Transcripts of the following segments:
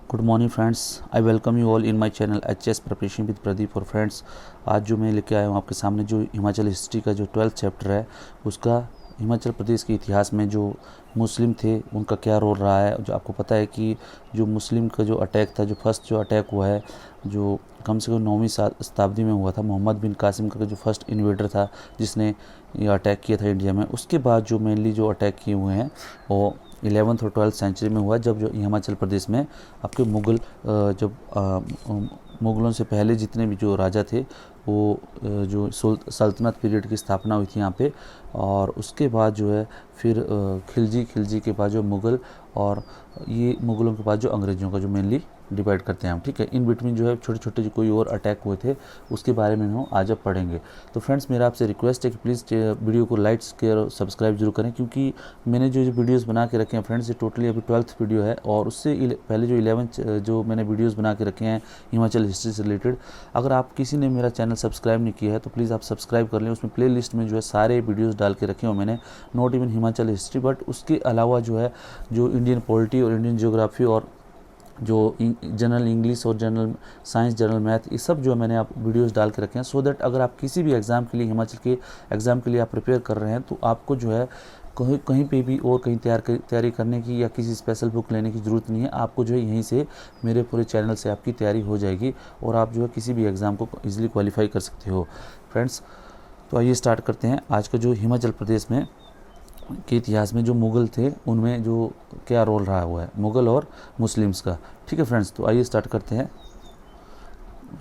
Good morning friends, I welcome you all in my channel H preparation with Pradeep. और friends, आज जो मैं लेके आया हूँ आपके सामने जो हिमाचल हिस्ट्री का जो 12th चैप्टर है उसका हिमाचल प्रदेश के इतिहास में जो मुस्लिम थे उनका क्या रोल रहा है। जो आपको पता है कि जो मुस्लिम का जो अटैक था, जो फर्स्ट जो अटैक हुआ है, जो कम से कम 9वीं शताब्दी में हुआ था, मोहम्मद बिन कासिम का जो फर्स्ट इन्वेडर था जिसने ये अटैक किया था इंडिया में। उसके बाद जो मेनली जो अटैक किए हुए हैं वो 11th और 12th सेंचुरी में हुआ, जब जो हिमाचल प्रदेश में आपके मुग़ल मुग़लों से पहले जितने भी जो राजा थे वो जो सल्तनत पीरियड की स्थापना हुई थी यहाँ पे। और उसके बाद जो है फिर खिलजी के बाद जो मुग़ल, और ये मुग़लों के बाद जो अंग्रेज़ों का जो मेनली डिवाइड करते हैं हम, ठीक है। इन बिटवीन जो है छोटे छोटे जो कोई और अटैक हुए थे उसके बारे में हम आज अब पढ़ेंगे। तो फ्रेंड्स, मेरा आपसे रिक्वेस्ट है कि प्लीज़ वीडियो को लाइक शेयर और सब्सक्राइब जरूर करें, क्योंकि मैंने जो वीडियोस बना के रखे हैं फ्रेंड्स, ये टोटली अभी 12th वीडियो है। और उससे पहले जो 11th जो मैंने वीडियोस बना के रखे हैं हिमाचल हिस्ट्री से रिलेटेड, अगर आप किसी ने मेरा चैनल सब्सक्राइब नहीं किया है तो प्लीज़ आप सब्सक्राइब कर लें। उसमें प्ले लिस्ट में जो है सारे वीडियोज़ डाल के रखे हुए मैंने, not even Himachal history but उसके अलावा जो है जो इंडियन पॉलिटी और इंडियन ज्योग्राफी और जो जनरल इंग्लिश और जनरल साइंस, जनरल मैथ, ये सब जो मैंने आप वीडियोस डाल के रखे हैं, सो दैट अगर आप किसी भी एग्ज़ाम के लिए, हिमाचल के एग्ज़ाम के लिए आप प्रिपेयर कर रहे हैं तो आपको जो है कहीं कहीं पे भी और कहीं तैयारी करने की या किसी स्पेशल बुक लेने की ज़रूरत नहीं है। आपको जो है यहीं से मेरे पूरे चैनल से आपकी तैयारी हो जाएगी और आप जो है किसी भी एग्ज़ाम को ईजिली क्वालिफाई कर सकते हो फ्रेंड्स। तो आइए स्टार्ट करते हैं आज का जो हिमाचल प्रदेश में के इतिहास में जो मुग़ल थे उनमें जो क्या रोल रहा हुआ है मुग़ल और मुस्लिम्स का, ठीक है फ्रेंड्स। तो आइए स्टार्ट करते हैं।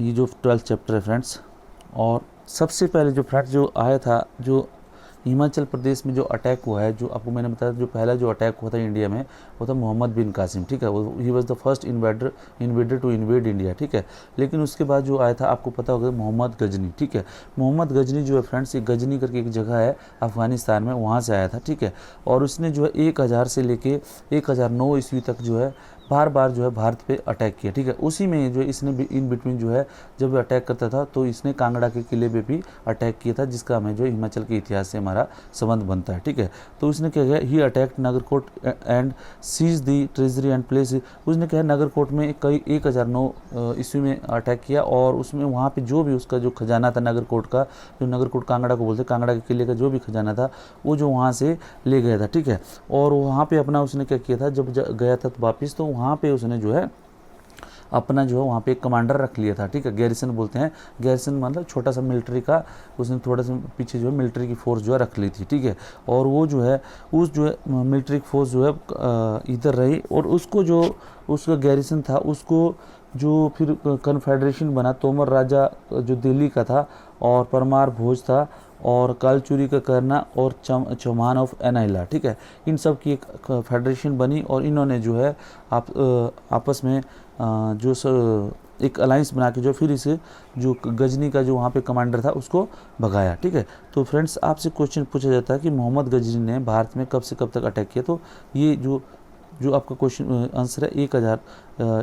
ये जो 12th चैप्टर है फ्रेंड्स, और सबसे पहले जो फ्रेंड्स जो आया था, जो हिमाचल प्रदेश में जो अटैक हुआ है, जो आपको मैंने बताया जो पहला जो अटैक हुआ था इंडिया में वो था मोहम्मद बिन कासिम, ठीक है। वो he was the first invader to invade India, ठीक है। लेकिन उसके बाद जो आया था आपको पता होगा मोहम्मद गजनी, ठीक है। मोहम्मद गजनी जो है फ्रेंड्स, ये गजनी करके एक जगह है अफ़गानिस्तान में, वहाँ से आया था, ठीक है। और उसने जो है 1000 से लेके 1009 ईस्वी तक जो है बार बार जो है भारत पे अटैक किया, ठीक है। उसी में जो इसने भी इन बिटवीन जो है जब अटैक करता था तो इसने कांगड़ा के किले पे भी अटैक किया था, जिसका हमें जो हिमाचल के इतिहास से हमारा संबंध बनता है, ठीक है। तो उसने क्या किया, he attacked Nagarkot and seize the treasury and place. उसने क्या है नगरकोट में कई 1009 ईस्वी में अटैक किया, और उसमें वहाँ पे जो भी उसका जो खजाना था नगरकोट का, जो नगरकोट कांगड़ा को बोलते, कांगड़ा के किले का जो भी खजाना था वो जो वहाँ से ले गया था, ठीक है। और वहाँ पे अपना उसने क्या किया था, जब गया था तो वापिस, तो वहाँ पे उसने जो है अपना जो है वहाँ पे एक कमांडर रख लिया था, ठीक है। गैरिसन बोलते हैं, गैरिसन मतलब छोटा सा मिलिट्री का, उसने थोड़ा सा पीछे जो है मिलिट्री की फोर्स जो है रख ली थी, ठीक है। और वो जो है उस जो है मिलिट्री फोर्स जो है इधर रही, और उसको जो उसका गैरिसन था उसको जो फिर कन्फेडरेशन बना, तोमर राजा जो दिल्ली का था, और परमार भोज था, और कालचुरी का करना, और चौहान ऑफ एनाइला, ठीक है। इन सब की एक फेडरेशन बनी, और इन्होंने जो है आपस में जो एक अलाइंस बना के जो फिर इसे जो गजनी का जो वहाँ पे कमांडर था उसको भगाया, ठीक है। तो फ्रेंड्स, आपसे क्वेश्चन पूछा जाता है कि मोहम्मद गजनी ने भारत में कब से कब तक अटैक किया, तो ये जो आपका क्वेश्चन आंसर है 1000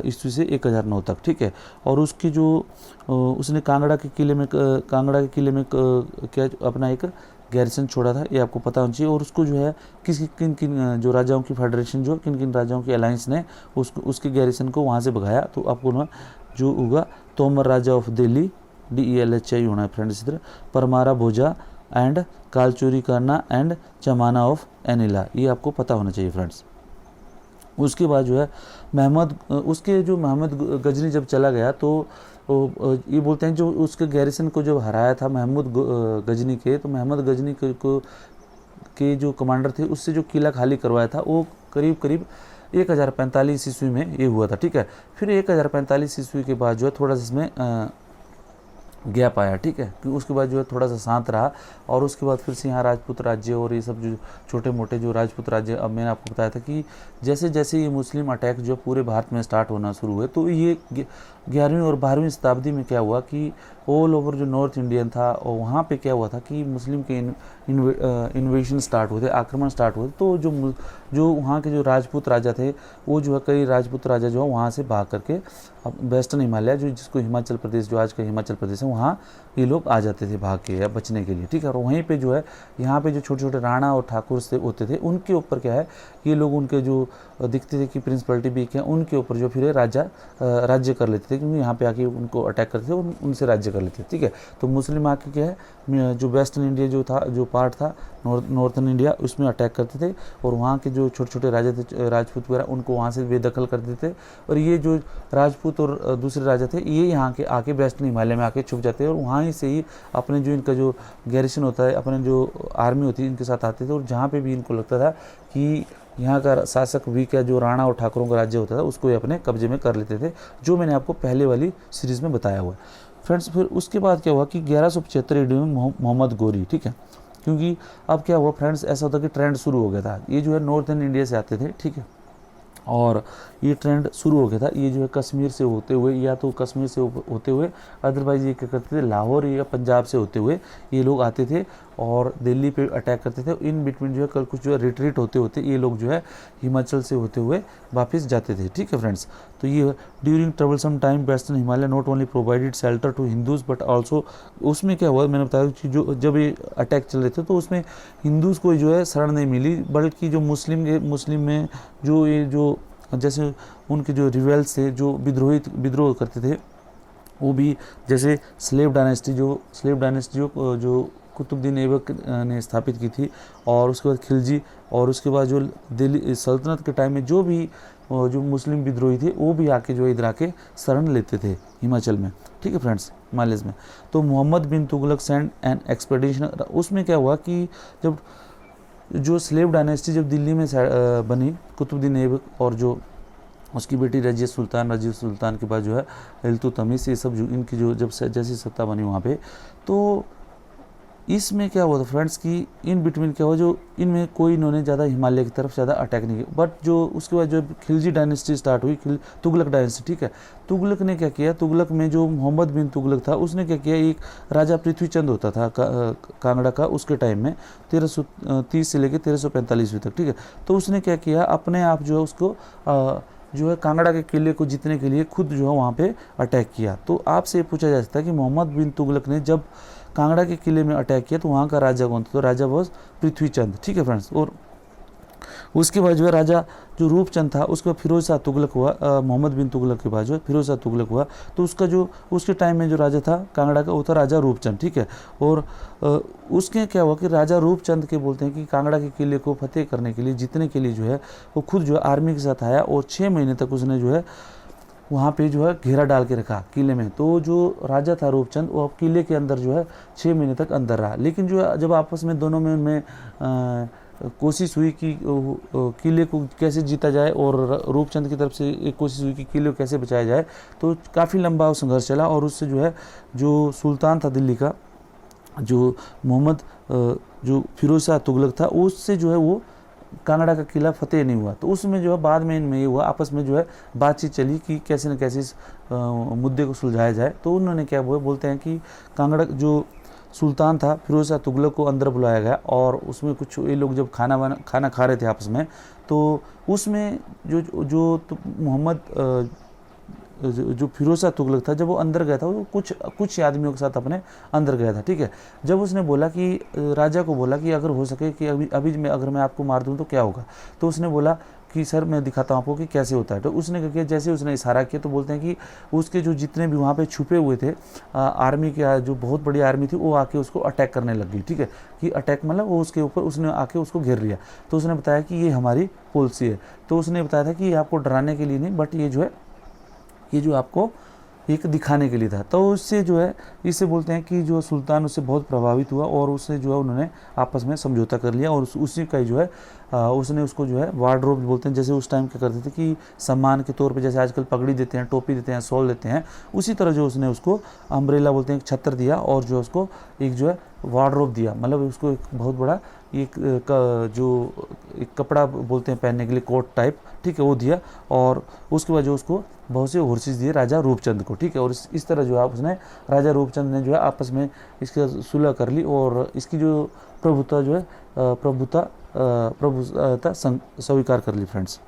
ईस्वी से 1009 तक, ठीक है। और उसकी जो उसने कांगड़ा के किले में क्या अपना एक गैरिसन छोड़ा था, ये आपको पता होना चाहिए। और उसको जो है किन किन जो राजाओं की फेडरेशन, जो किन किन राजाओं की अलायंस ने उसके गैरिसन को वहाँ से भगाया, तो आपको ना जो होगा तोमर राजा ऑफ दिल्ली, DELHI होना है फ्रेंड्स, इधर परमारा भोजा एंड कालचोरी करना एंड चमाना ऑफ एनिला, ये आपको पता होना चाहिए फ्रेंड्स। उसके बाद जो है मोहम्मद गजनी जब चला गया तो ये बोलते हैं जो उसके गैरिसन को जब हराया था महमूद गजनी के, तो मोहम्मद गजनी के जो कमांडर थे उससे जो किला खाली करवाया था वो करीब करीब 1045 ईस्वी में ये हुआ था, ठीक है। फिर 1045 ईस्वी के बाद जो है थोड़ा सा इसमें गैप आया, ठीक है, कि उसके बाद जो है थोड़ा सा शांत रहा। और उसके बाद फिर से यहाँ राजपूत राज्य और ये सब जो छोटे मोटे जो राजपूत राज्य, अब मैंने आपको बताया था कि जैसे जैसे ये मुस्लिम अटैक जो पूरे भारत में स्टार्ट होना शुरू हुए, तो ये 11वीं और 12वीं शताब्दी में क्या हुआ कि ऑल ओवर जो नॉर्थ इंडियन था और वहाँ पे क्या हुआ था कि मुस्लिम के इन्वेशन स्टार्ट हुए थे, आक्रमण स्टार्ट हुए थे। तो जो वहाँ के जो राजपूत राजा थे वो जो है कई राजपूत राजा जो है वहाँ से भाग करके वेस्टर्न हिमालय, जो जिसको हिमाचल प्रदेश, जो आज का हिमाचल प्रदेश है, वहाँ ये लोग आ जाते थे भाग के या बचने के लिए, ठीक है। और वहीं पे जो है यहाँ पे जो छोटे छोटे राणा और ठाकुर से होते थे उनके ऊपर क्या है, ये लोग उनके जो दिखते थे कि प्रिंसिपलिटी भी क्या, उनके ऊपर जो फिर राज्य कर लेते थे, क्योंकि यहाँ पे आके उनको अटैक करते थे, उनसे राज्य कर लेते थे, ठीक है। तो मुस्लिम आके क्या है, जो वेस्टर्न इंडिया जो था, जो पार्ट था नॉर्थर्न इंडिया, उसमें अटैक करते थे और वहाँ के जो छोटे छोटे राजा थे, राजपूत वगैरह, उनको वहाँ से बेदखल कर देते थे। और ये जो राजपूत और दूसरे राजा थे, ये यहाँ के आके वेस्टर्न हिमालय में आके छुप जाते हैं और वहाँ ही से ही अपने जो इनका जो गैरिसन होता है, अपने जो आर्मी होती है, इनके साथ आते थे। और जहाँ पे भी इनको लगता था कि यहाँ का शासक वीक है, जो राणा और ठाकुरों का राज्य होता था, उसको ये अपने कब्जे में कर लेते थे, जो मैंने आपको पहले वाली सीरीज़ में बताया हुआ है फ्रेंड्स। फिर उसके बाद क्या हुआ कि 1175 ईस्वी में मोहम्मद गोरी, ठीक है, क्योंकि अब क्या हुआ फ्रेंड्स, ऐसा होता कि ट्रेंड शुरू हो गया था, ये जो है नॉर्थर्न इंडिया से आते थे, ठीक है, और ये ट्रेंड शुरू हो गया था, ये जो है कश्मीर से होते हुए, या तो कश्मीर से होते हुए, अदरवाइज ये क्या करते थे, लाहौर या पंजाब से होते हुए ये लोग आते थे और दिल्ली पे अटैक करते थे। इन बिटवीन जो है कल कुछ जो है रिट्रीट होते होते ये लोग जो है हिमाचल से होते हुए वापस जाते थे, ठीक है फ्रेंड्स। तो ये during troublesome time western Himalaya not only provided shelter to Hindus but also, उसमें क्या हुआ मैंने बताया कि जो जब ये अटैक चल रहे थे तो उसमें हिंदूज़ को जो है शरण नहीं मिली, बल्कि जो मुस्लिम में जो ये जो जैसे उनके जो रिवेल्स थे, जो विद्रोह करते थे, वो भी जैसे स्लेव डायनेस्टी जो कुतुबुद्दीन ऐबक ने स्थापित की थी, और उसके बाद खिलजी, और उसके बाद जो दिल्ली सल्तनत के टाइम में जो भी जो मुस्लिम विद्रोही थे, वो भी आके जो इधर आके शरण लेते थे हिमाचल में, ठीक है फ्रेंड्स, हिमालयस में। तो मोहम्मद बिन तुगलक सेंड एन एक्सपेडिशन, उसमें क्या हुआ कि जब जो स्लेव डायनेस्टी जब दिल्ली में बनी, कुतुबुद्दीन ऐबक और जो उसकी बेटी रजिया सुल्तान के बाद जो है इल्तुतमिश, ये सब जो इनकी जो जब जैसी सत्ता बनी वहाँ पे, तो इसमें क्या हुआ था फ्रेंड्स कि इन बिटवीन क्या हुआ, जो इनमें कोई इन्होंने ज़्यादा हिमालय की तरफ ज़्यादा अटैक नहीं किया। बट जो उसके बाद जो खिलजी डायनेस्टी स्टार्ट हुई, तुगलक डायनेस्टी, ठीक है, तुगलक ने क्या किया, तुगलक में जो मोहम्मद बिन तुगलक था, उसने क्या किया, एक राजा पृथ्वीचंद होता था कांगड़ा का, उसके टाइम में 1330 से लेकर 1345 तक, ठीक है। तो उसने क्या किया, अपने आप जो है उसको जो है कांगड़ा के किले को जीतने के लिए खुद जो है वहाँ पे अटैक किया। तो आपसे ये पूछा जा सकता है कि मोहम्मद बिन तुगलक ने जब कांगड़ा के किले में अटैक किया तो वहाँ का राजा कौन था, तो राजा वॉज पृथ्वीचंद, ठीक है फ्रेंड्स। और उसके बाद जो है राजा जो रूपचंद था, उसके बाद फिरोज शाह तुगलक हुआ, मोहम्मद बिन तुगलक के बाद जो है फिरोज शाह तुगलक हुआ। तो उसका जो उसके टाइम में जो राजा था कांगड़ा का, वो था राजा रूपचंद, ठीक है। और उसके क्या हुआ कि राजा रूपचंद के बोलते हैं कि कांगड़ा के किले को फतेह करने के लिए, जीतने के लिए जो है वो खुद जो है आर्मी के साथ आया, और 6 महीने तक उसने जो है वहाँ पे जो है घेरा डाल के रखा किले में। तो जो राजा था रूपचंद, वो अब किले के अंदर जो है 6 महीने तक अंदर रहा। लेकिन जो है जब आपस में दोनों में उनमें कोशिश हुई कि किले को कैसे जीता जाए, और रूपचंद की तरफ से एक कोशिश हुई कि किले को कैसे बचाया जाए, तो काफ़ी लंबा वो संघर्ष चला। और उससे जो है जो सुल्तान था दिल्ली का, जो मोहम्मद जो फिरोज शाह तुगलक था, उससे जो है वो कांगड़ा का किला फतेह नहीं हुआ। तो उसमें जो है बाद में इनमें ये हुआ, आपस में जो है बातचीत चली कि कैसे न कैसे इस मुद्दे को सुलझाया जाए। तो उन्होंने क्या बोलते हैं कि कांगड़ा जो सुल्तान था फिरोज शाह तुगलक को अंदर बुलाया गया, और उसमें कुछ ये लोग जब खाना खा रहे थे आपस में, तो उसमें जो मोहम्मद जो फिरोज शाह तुगलक था, जब वो अंदर गया था, वो कुछ आदमियों के साथ अपने अंदर गया था, ठीक है। जब उसने बोला कि राजा को बोला कि अगर हो सके कि अभी अगर मैं आपको मार दूं तो क्या होगा, तो उसने बोला कि सर मैं दिखाता हूँ आपको कि कैसे होता है। तो उसने क्या किया, जैसे उसने इशारा किया, तो बोलते हैं कि उसके जो जितने भी वहाँ पे छुपे हुए थे आर्मी के, जो बहुत बड़ी आर्मी थी, वो आके उसको अटैक करने लग गई, ठीक है। कि अटैक मतलब वो उसके ऊपर उसने आके उसको घेर लिया। तो उसने बताया कि ये हमारी पॉलिसी है। तो उसने बताया था कि ये आपको डराने के लिए नहीं, बट ये जो आपको एक दिखाने के लिए था। तो उससे जो है, इससे बोलते हैं कि जो सुल्तान उससे बहुत प्रभावित हुआ, और उससे जो है उन्होंने आपस में समझौता कर लिया, और उसी का जो है उसने उसको जो है वार्डरोब बोलते हैं, जैसे उस टाइम क्या करते थे कि सम्मान के तौर पे जैसे आजकल पगड़ी देते हैं, टोपी देते हैं, शॉल देते हैं, उसी तरह जो उसने उसको अम्ब्रेला बोलते हैं, एक छत्र दिया, और जो उसको एक जो है वार्डरोब दिया, मतलब उसको एक बहुत बड़ा एक कपड़ा बोलते हैं पहनने के लिए, कोट टाइप, ठीक है, वो दिया। और उसके बाद जो उसको बहुत से हॉर्सेस दिए राजा रूपचंद को, ठीक है। और इस तरह जो है उसने राजा रूपचंद ने जो है आपस में इसका सुलह कर ली, और इसकी जो प्रभुता जो है प्रभुता स्वीकार कर ली फ्रेंड्स।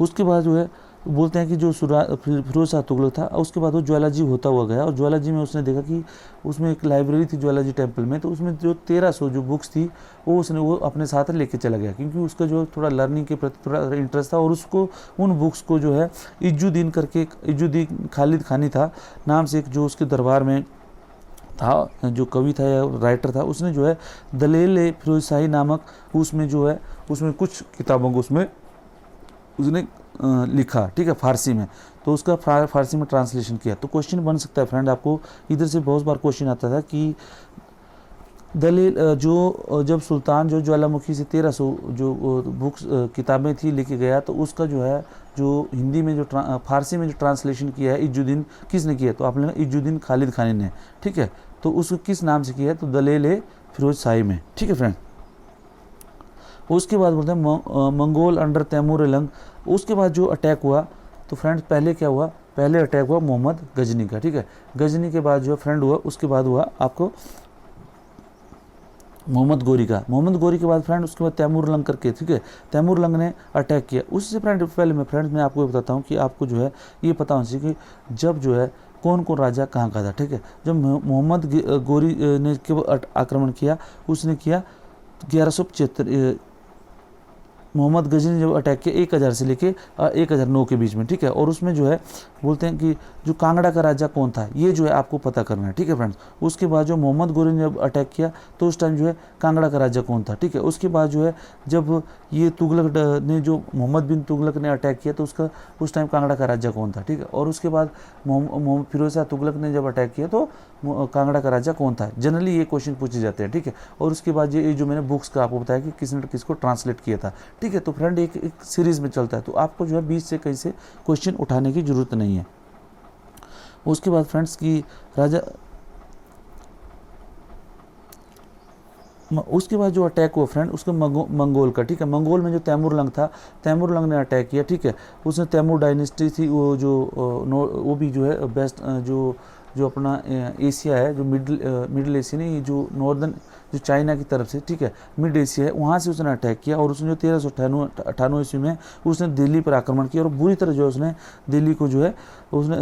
उसके बाद जो है बोलते हैं कि जो फिरोज शाह तुगलक था, उसके बाद वो ज्वालाजी होता हुआ गया, और ज्वालाजी में उसने देखा कि उसमें एक लाइब्रेरी थी ज्वालाजी टेम्पल में, तो उसमें जो 1300 जो बुक्स थी वो अपने साथ लेके चला गया, क्योंकि उसका जो थोड़ा लर्निंग के प्रति थोड़ा इंटरेस्ट था, और उसको उन बुक्स को जो है इजुद्दीन करके, इजुद्दीन खालिद खानी था नाम से एक जो उसके दरबार में था, जो कवि था या राइटर था, उसने जो है दलील फिरोज शाही नामक उसमें जो है उसमें कुछ किताबों को उसने लिखा, ठीक है, फारसी में, तो उसका फारसी में ट्रांसलेशन किया। तो क्वेश्चन बन सकता है फ्रेंड, आपको इधर से बहुत बार क्वेश्चन आता था कि दलील जो जब सुल्तान जो ज्वालामुखी से 1300 जो बुक्स किताबें थी लेके गया, तो उसका जो है जो हिंदी में जो फारसी में जो ट्रांसलेशन किया है इजुद्दीन किसने किया, तो आपने इजुद्दीन खालिद खानी ने, ठीक है, तो उसको किस नाम से किया है, तो दलील फिरोज शाही में, ठीक है फ्रेंड। उसके बाद बोलते हैं मंगोल अंडर तैमूर लंग, उसके बाद जो अटैक हुआ, तो फ्रेंड्स पहले क्या हुआ, पहले अटैक हुआ मोहम्मद गजनी का, ठीक है, गजनी के बाद जो फ्रेंड हुआ, उसके बाद हुआ आपको मोहम्मद गोरी का, मोहम्मद गोरी के बाद फ्रेंड उसके बाद तैमूर लंग करके, ठीक है, तैमूर लंग ने अटैक किया। उससे फ्रेंड पहले मैं आपको बताता हूँ कि आपको जो है ये पता होना चाहिए कि जब जो है कौन कौन राजा कहाँ का था, ठीक है। जब मोहम्मद गोरी ने आक्रमण किया, उसने किया 1175, मोहम्मद गजनी ने जब अटैक किया 1000 से लेके 1009 के बीच में, ठीक है, और उसमें जो है बोलते हैं कि जो कांगड़ा का राजा कौन था, ये जो है आपको पता करना है, ठीक है फ्रेंड्स। उसके बाद जो मोहम्मद गोरी ने जब अटैक किया, तो उस टाइम जो है कांगड़ा का राजा कौन था, ठीक है। उसके बाद जो है जब ये तुगलक ने जो मोहम्मद बिन तुगलक ने अटैक किया, तो उस टाइम कांगड़ा का राजा कौन था, ठीक है। और उसके बाद फिरोज शाह तुगलक ने जब अटैक किया, तो कांगड़ा का राजा कौन था, जनरली ये क्वेश्चन पूछे जाते हैं, ठीक है। और उसके बाद ये जो मैंने बुक्स का आपको बताया कि किसने किसको ट्रांसलेट किया था, ठीक है। तो फ्रेंड एक सीरीज में चलता है, तो आपको जो है बीच से कहीं से क्वेश्चन उठाने की जरूरत नहीं है। उसके बाद फ्रेंड्स की राजा, उसके बाद जो अटैक हुआ फ्रेंड उसका मंगोल का, ठीक है, मंगोल में जो तैमूर लंग था, तैमूर लंग ने अटैक किया, ठीक है। उसने तैमूर डायनेस्टी थी, वो जो वो भी जो है बेस्ट जो अपना एशिया है, जो मिडिल एशिया नहीं, जो नॉर्दर्न जो चाइना की तरफ से, ठीक है, मिड एशिया है, वहाँ से उसने अटैक किया। और उसने जो 1398 ईस्वी में उसने दिल्ली पर आक्रमण किया, और बुरी तरह जो है उसने दिल्ली को जो है उसने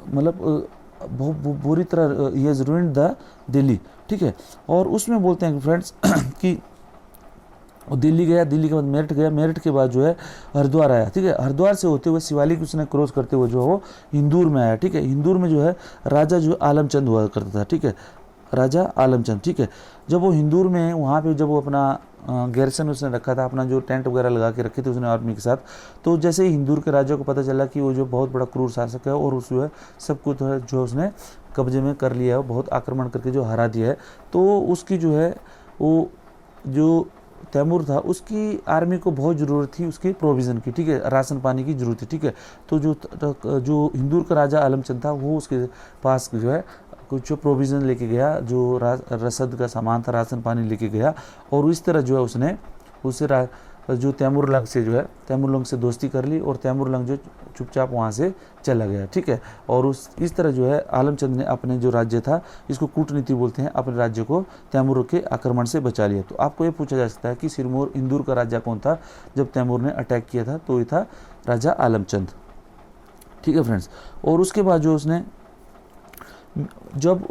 मतलब बहुत बुरी तरह ये रूइंड द दिल्ली, ठीक है। और उसमें बोलते हैं फ्रेंड्स कि दिल्ली गया, दिल्ली के बाद मेरठ गया, मेरठ के बाद जो है हरिद्वार आया, ठीक है। हरिद्वार से होते हुए शिवालिक उसने क्रॉस करते हुए जो है वो इंदौर में आया, ठीक है। इंदौर में जो है राजा जो आलमचंद हुआ करता था, ठीक है, राजा आलमचंद, ठीक है। जब वो इंदौर में वहाँ पे जब वो अपना गैरसन उसने रखा था, अपना जो टेंट वगैरह लगा के रखे थे उसने आर्मी के साथ, तो जैसे ही इंदौर के राजा को पता चला कि वो जो बहुत बड़ा क्रूर शासक है, और उस जो है सब कुछ जो उसने कब्जे में कर लिया है, बहुत आक्रमण करके जो हरा दिया है, तो उसकी जो है वो जो तैमूर था उसकी आर्मी को बहुत ज़रूरत थी उसकी प्रोविज़न की, ठीक है, राशन पानी की ज़रूरत थी, ठीक है। तो जो इंदौर का राजा आलमचंद था वो उसके पास जो है कुछ प्रोविज़न लेके गया, जो रसद का सामान था, राशन पानी लेके गया, और इस तरह जो है उसने उससे जो तैमूर लंग से जो है तैमूर लंग से दोस्ती कर ली, और तैमूर लंग जो चुपचाप वहाँ से चला गया, ठीक है। और इस तरह जो है आलमचंद ने अपने जो राज्य था, इसको कूटनीति बोलते हैं, अपने राज्य को तैमूर के आक्रमण से बचा लिया। तो आपको ये पूछा जा सकता है कि सिरमौर इंदौर का राजा कौन था जब तैमूर ने अटैक किया था, तो ये था राजा आलमचंद, ठीक है फ्रेंड्स। और उसके बाद जो उसने जब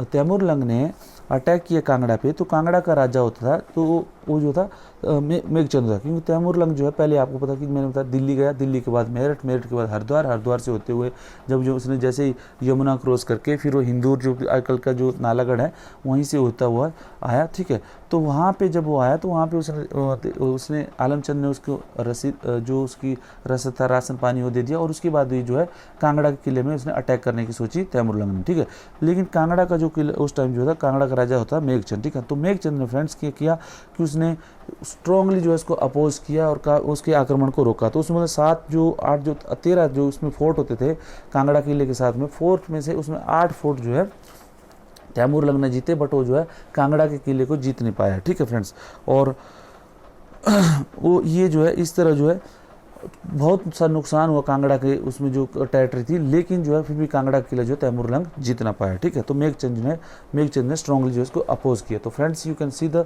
तैमूर लंग ने अटैक किया कांगड़ा पे, तो कांगड़ा का राजा होता था, तो वो जो था मेघचंद था, क्योंकि तैमूर लंग जो है पहले आपको पता कि मैंने बताया दिल्ली गया, दिल्ली के बाद मेरठ, मेरठ के बाद हरिद्वार से होते हुए जब जो उसने जैसे ही यमुना क्रॉस करके फिर वो हिंदूर जो आजकल का जो नालागढ़ है वहीं से होता हुआ आया, ठीक है। तो वहाँ पे जब वो आया, तो वहाँ पे उसने आलमचंद ने उसको रसीद जो उसकी रसद था, राशन पानी वो दे दिया, और उसके बाद जो है कांगड़ा के किले में उसने अटैक करने की सोची तैमूर लंग ने, ठीक है। लेकिन कांगड़ा का जो किला उस टाइम जो था, कांगड़ा का राजा होता मेघचंद, ठीक है। तो मेघचंद ने फ्रेंड्स क्या किया कि उसने स्ट्रांगली जो है उसको अपोज किया और उसके आक्रमण को रोका। तो उसमें 13 जो उसमें फोर्ट होते थे कांगड़ा किले के साथ में, फोर्ट में से उसमें 8 फोर्ट जो है तैमूर लंग ने जीते, बट वो जो है कांगड़ा के किले को जीत नहीं पाया, ठीक है फ्रेंड्स। और वो ये जो है इस तरह जो है बहुत सा नुकसान हुआ कांगड़ा के उसमें जो टेरिटरी थी, लेकिन जो है फिर भी कांगड़ा का किला जो तैमूरलंग जीत ना पाया। ठीक है, तो मेघचंद ने स्ट्रांगली जो इसको अपोज किया। तो friends you can see the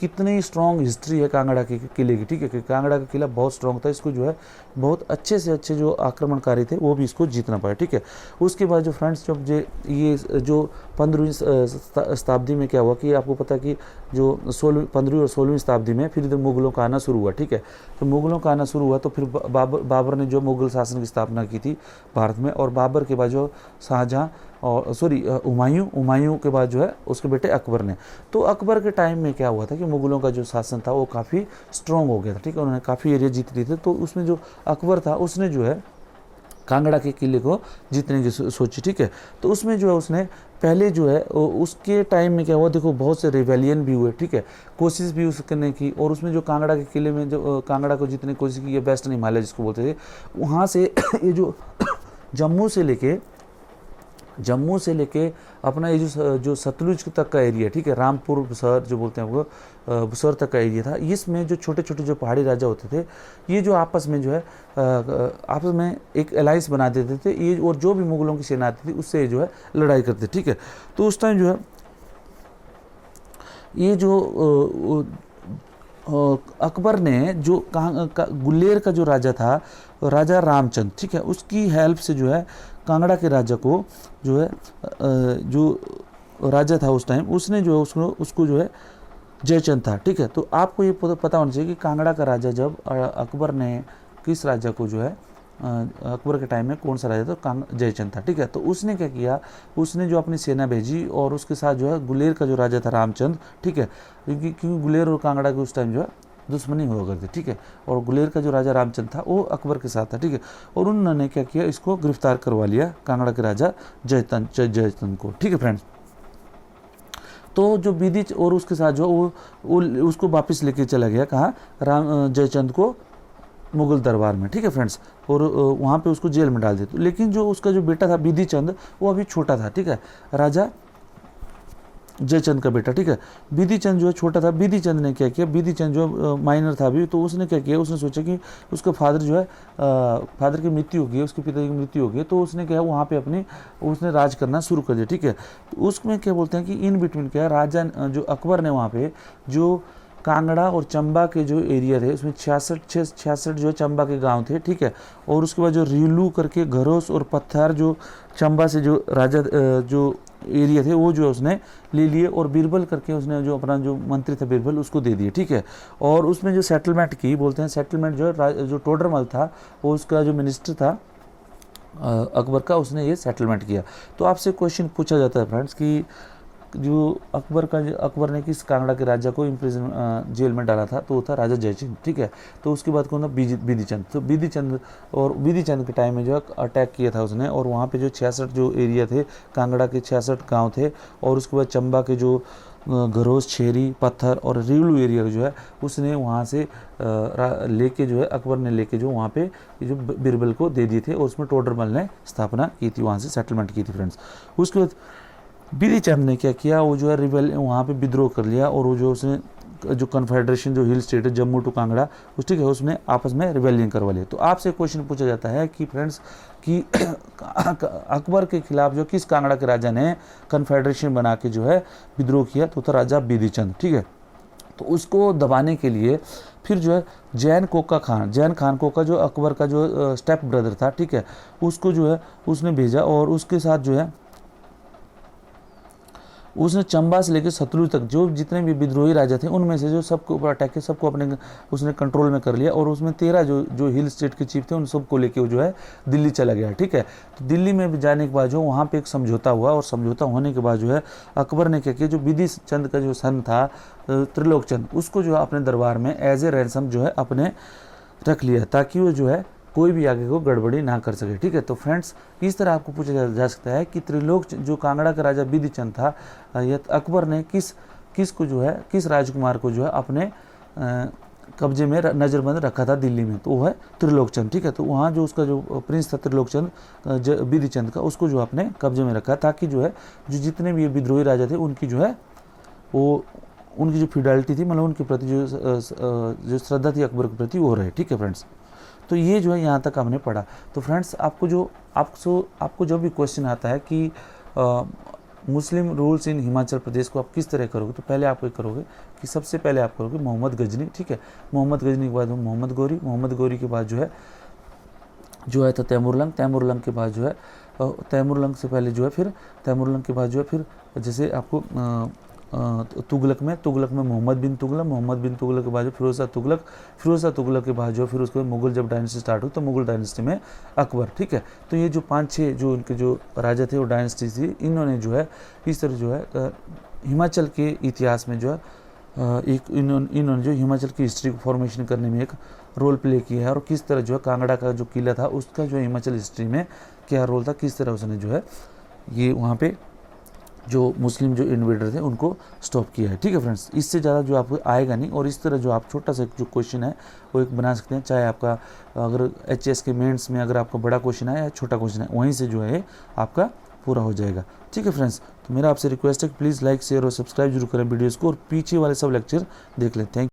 कितनी स्ट्रॉन्ग हिस्ट्री है कांगड़ा के किले की। ठीक है, कि कांगड़ा का किला बहुत स्ट्रॉन्ग था, इसको जो है बहुत अच्छे से अच्छे जो आक्रमणकारी थे वो भी इसको जीत ना पाए। ठीक है, उसके बाद जो फ्रेंड्स जब ये जो 15वीं शताब्दी में क्या हुआ कि आपको पता है कि जो 15वीं और 16वीं शताब्दी में फिर इधर मुगलों का आना शुरू हुआ। ठीक है, तो मुगलों का आना शुरू हुआ तो फिर बाबर ने जो मुगल शासन की स्थापना की थी भारत में, और बाबर के बाद जो शाहजहां और हुमायूं के बाद जो है उसके बेटे अकबर ने। तो अकबर के टाइम में क्या हुआ था कि मुगलों का जो शासन था वो काफ़ी स्ट्रॉन्ग हो गया था। ठीक है, उन्होंने काफ़ी एरिया जीत लिए थे। तो उसमें जो अकबर था उसने जो है कांगड़ा के किले को जीतने की सोची। ठीक है, तो उसमें जो है उसने पहले जो है उसके टाइम में क्या हुआ, देखो बहुत से रिवेलियन भी हुए। ठीक है, कोशिश भी उसने की, और उसमें जो कांगड़ा के किले में जो कांगड़ा को जीतने की कोशिश की, ये वेस्टर्न हिमालय जिसको बोलते थे, वहाँ से ये जो जम्मू से लेके अपना ये जो सतलुज तक का एरिया, ठीक है, रामपुर शहर जो बोलते हैं वो शहर तक का एरिया था। इसमें जो छोटे छोटे जो पहाड़ी राजा होते थे, ये जो आपस में जो है आपस में एक अलायंस बना देते थे ये, और जो भी मुगलों की सेना आती थी उससे जो है लड़ाई करते। ठीक है, तो उस टाइम जो है ये जो अकबर ने जो गुलेर का जो राजा था, राजा रामचंद, ठीक है, उसकी हेल्प से जो है कांगड़ा के राजा को जो है जो राजा था उस टाइम, उसने जो है उसको जो है जयचंद था। ठीक है, तो आपको ये पता होना चाहिए कि कांगड़ा का राजा जब अकबर ने किस राजा को जो है अकबर के टाइम में कौन सा राजा था, जयचंद था। ठीक है, तो उसने क्या किया, उसने जो अपनी सेना भेजी और उसके साथ जो है गुलेर का जो राजा था रामचंद, ठीक है, क्योंकि गुलेर और कांगड़ा के उस टाइम जो है दुश्मनी हुआ करती। ठीक है, और गुलेर का जो राजा रामचंद था वो अकबर के साथ था। ठीक है, और उन्होंने क्या किया, इसको गिरफ्तार करवा लिया कांगड़ा के राजा जयचंद को। ठीक है फ्रेंड्स, तो जो विधि और उसके साथ जो वो उसको वापस लेके चला गया कहाँ, जयचंद को मुगल दरबार में। ठीक है फ्रेंड्स, और वहाँ पे उसको जेल में डाल दिया। लेकिन जो उसका जो बेटा था विधि चंद, वो अभी छोटा था। ठीक है, राजा जयचंद का बेटा। ठीक है, विधि चंद जो है छोटा था। विधि चंद ने क्या किया, विधि चंद जो माइनर था अभी, तो उसने क्या किया, उसने सोचा कि उसका फादर जो है फादर की मृत्यु हो गई, उसके पिताजी की मृत्यु हो गई, तो उसने क्या है वहाँ पे उसने राज करना शुरू कर दिया। ठीक है, तो उसमें क्या बोलते हैं कि इन बिटवीन क्या है, राजा जो अकबर ने वहाँ पे जो कांगड़ा और चंबा के जो एरिया थे उसमें 66 जो चंबा के गांव थे। ठीक है, और उसके बाद जो रीलू करके घरोस और पत्थर जो चंबा से जो राजा जो एरिया थे वो जो उसने ले लिए, और बीरबल करके उसने जो अपना जो मंत्री था बीरबल उसको दे दिए। ठीक है, और उसमें जो सेटलमेंट की बोलते हैं, सेटलमेंट जो टोडरमल था वो उसका जो मिनिस्टर था अकबर का, उसने ये सेटलमेंट किया। तो आपसे क्वेश्चन पूछा जाता है फ्रेंड्स कि जो अकबर ने किस कांगड़ा के राजा को इम्प्रिजन जेल में डाला था, तो वो था राजा जयचंद। ठीक है, तो उसके बाद कौन था, विधि चंद। तो विधि चंद के टाइम में जो अटैक किया था उसने, और वहाँ पे जो 66 जो एरिया थे कांगड़ा के 66 गांव थे, और उसके बाद चंबा के जो घरोस, छेरी, पत्थर और रीलू एरिया जो है उसने वहाँ से लेके जो है अकबर ने लेके जो वहाँ पे जो बीरबल को दे दिए थे, और उसमें टोडरमल ने स्थापना की थी, वहाँ से सेटलमेंट की थी फ्रेंड्स। उसके बाद विधि चंद ने क्या किया, वो जो है रिबेल वहाँ पे विद्रोह कर लिया, और वो जो उसने जो कन्फेडरेशन जो हिल स्टेट है जम्मू टू कांगड़ा उस, ठीक है, उसने आपस में रिबेलियन करवा लिया। तो आपसे क्वेश्चन पूछा जाता है कि फ्रेंड्स कि अकबर के खिलाफ जो किस कांगड़ा के राजा ने कन्फेडरेशन बना के जो है विद्रोह किया, तो था राजा विधि चंद। ठीक है, तो उसको दबाने के लिए फिर जो है जैन खान कोका जो अकबर का जो स्टेप ब्रदर था, ठीक है, उसको जो है उसने भेजा, और उसके साथ जो है उसने चंबा से लेकर सतलुज तक जो जितने भी विद्रोही राजा थे उनमें से जो सबके ऊपर अटैक किया, सबको अपने उसने कंट्रोल में कर लिया, और उसमें 13 जो हिल स्टेट के चीफ थे उन सबको लेके वो जो है दिल्ली चला गया। ठीक है, तो दिल्ली में जाने के बाद जो वहाँ पे एक समझौता हुआ, और समझौता होने के बाद जो है अकबर ने क्या किया, जो विधि चंद का जो सन था त्रिलोक चंद, उसको जो है अपने दरबार में एज ए रैंसम जो है अपने रख लिया, ताकि वो जो है कोई भी आगे को गड़बड़ी ना कर सके। ठीक है, तो फ्रेंड्स इस तरह आपको पूछा जा सकता है कि त्रिलोक जो कांगड़ा का राजा विधि चंद था, या अकबर ने किस राजकुमार को जो है अपने कब्जे में नज़रबंद रखा था दिल्ली में, तो वो है त्रिलोक चंद। ठीक है, तो वहाँ जो उसका जो प्रिंस था त्रिलोक चंद विधि चंद का, उसको जो अपने कब्जे में रखा, ताकि जो है जो जितने भी विद्रोही राजा थे उनकी जो है वो उनकी जो फिडेलिटी थी, मतलब उनके प्रति जो श्रद्धा थी अकबर के प्रति वो रहे। ठीक है फ्रेंड्स, तो ये जो है यहाँ तक हमने पढ़ा। तो फ्रेंड्स आपको जो भी क्वेश्चन आता है कि मुस्लिम रूल्स इन हिमाचल प्रदेश को आप किस तरह करोगे, तो पहले आप ये करोगे कि सबसे पहले आप करोगे मोहम्मद गजनी, ठीक है। मोहम्मद गजनी के बाद मोहम्मद गौरी के बाद जो है तो तैमूरलंग के बाद जो है तैमूरलंग से पहले जो है फिर तैमूरलंग के बाद जो है फिर जैसे आपको तुगलक में मोहम्मद बिन तुगलक के बाद जो फिरोज़ तुगलक के बाद जो फिर उसके बाद मुगल जब डायनेस्टी स्टार्ट हुई तो मुगल डायनेस्टी में अकबर, ठीक है। तो ये जो 5-6 जो इनके जो राजा थे वो डायनेस्टी थी, इन्होंने जो है इस तरह जो है हिमाचल के इतिहास में जो है इन्होंने जो हिमाचल की हिस्ट्री को फॉर्मेशन करने में एक रोल प्ले किया है, और किस तरह जो है कांगड़ा का जो किला था उसका जो हिमाचल हिस्ट्री में क्या रोल था, किस तरह उसने जो है ये वहाँ पे जो मुस्लिम जो इन्वेडर थे उनको स्टॉप किया है, ठीक है फ्रेंड्स। इससे ज़्यादा जो आपको आएगा नहीं, और इस तरह जो आप छोटा सा जो क्वेश्चन है वो एक बना सकते हैं, चाहे आपका अगर HS के मेंस में अगर आपका बड़ा क्वेश्चन है या छोटा क्वेश्चन है, वहीं से जो है आपका पूरा हो जाएगा, ठीक है फ्रेंड्स। तो मेरा आपसे रिक्वेस्ट है कि प्लीज़ लाइक शेयर और सब्सक्राइब जरूर करें वीडियोज़ को, और पीछे वाले सब लेक्चर देख लें। थैंक